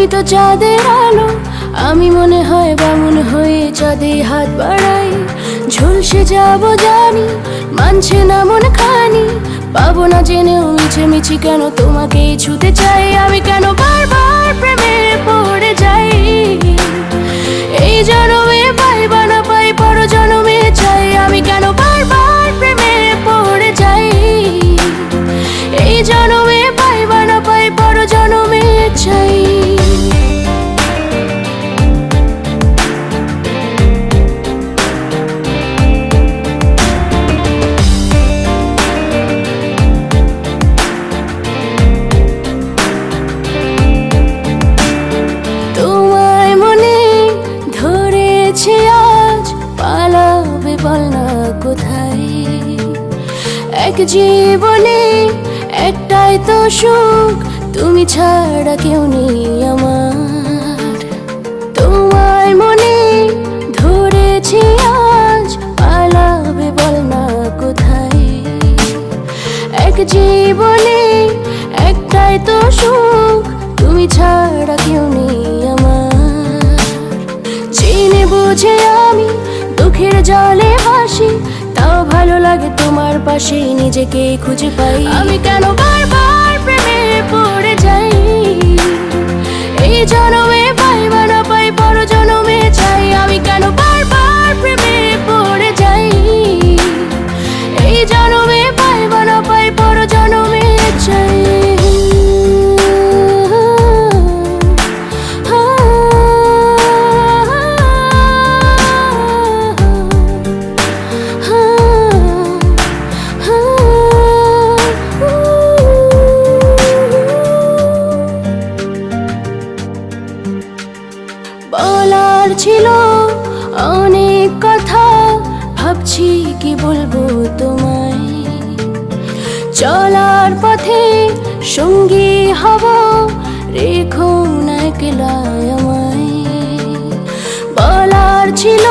তুমি তো চাঁদের আলো, আমি মনে হয় বামুন হয়ে চাঁদে হাত বাড়াই। ঝলসে যাব জানি, মানছে না মন খানি, পাবো না জেনেও মিছি কেন তোমাকে ছুতে চাই। আমি কেন বারবার প্রেমে পড়ে যাই, এই জনমে পাই বা না পাই পর জনমে চাই। আমি কেন বারবার প্রেমে পড়ে যাই, এই জনমে পাই বা না পাই পর জনমে চাই। তোমায় মনে ধরেছে আজ, পালাবে বল না কোথায়। এক জীবনে একটাই তো সুখ, তুমি ছাড়া কেউ নেই আমার। তোমায় মনে ধরেছে আজ, পালাবে বল না কোথায়। এক জীবনে একটাই তো সুখ, তুমি ছাড়া কেউ নেই আমার। জেনে বুঝে আমি দুঃখের জলে ভাসি, তাও ভালো লাগে তোমার পাশে নিজেকে খুঁজে পাই। আমি কেন বারবার প্রেমে পড়ে যাই, এই জনমে পাই বা না পাই পর জনমে চাই। আমি কেন বারবার প্রেমে পড়ে যাই, এই জনমে পাই বা না পাই পর জনমে চাই। বলার ছিল অনেক কথা, ভাবছি কি বলবো তোমায়। চলার পথে সঙ্গী হব, রেখো না একলা আমায়। বলার ছিল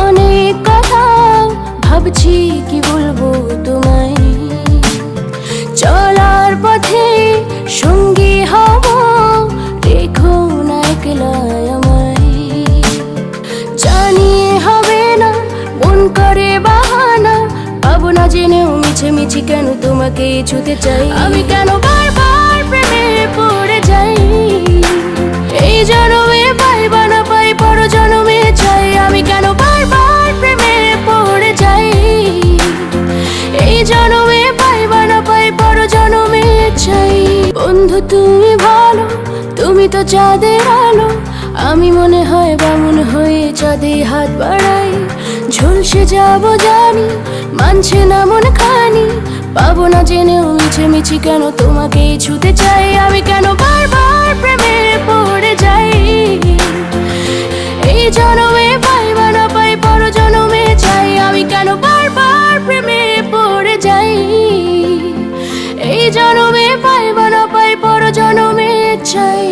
অনেক কথা, ভাবছি কি বলবো তোমায়। চলার পথে সঙ্গী হব, রেখো না একলা আমায়। জানিয়ে হবে না মন করে বাহানা, পাবো না জেনেও মিছি কেন তোমাকে ছুতে চাই। আমি কেন বারবার প্রেমে পড়ে যাই, এই জনমে পাই বা না পাই পর জনমে চাই। আমি কেন বারবার প্রেমে পড়ে যাই, এই জনমে পাই বা না পাই পর জনমে চাই। বন্ধু তুমি ভালো, তুমি তো চাঁদের আলো, আমি মনে হয় বামুন হয়ে চাঁদে হাত বাড়াই। ঝলসে যাব জানি, মানছে না মন খানি, পাবো না জেনেও মিছি কেন তোমাকে ছুতে চাই। আমি কেন বারবার প্রেমে পড়ে যাই, এই জনমে পাই বা না পাই পর জনমে চাই। আমি কেন বারবার প্রেমে পড়ে যাই, এই জনমে পাই বা না পাই পর জনমে চাই।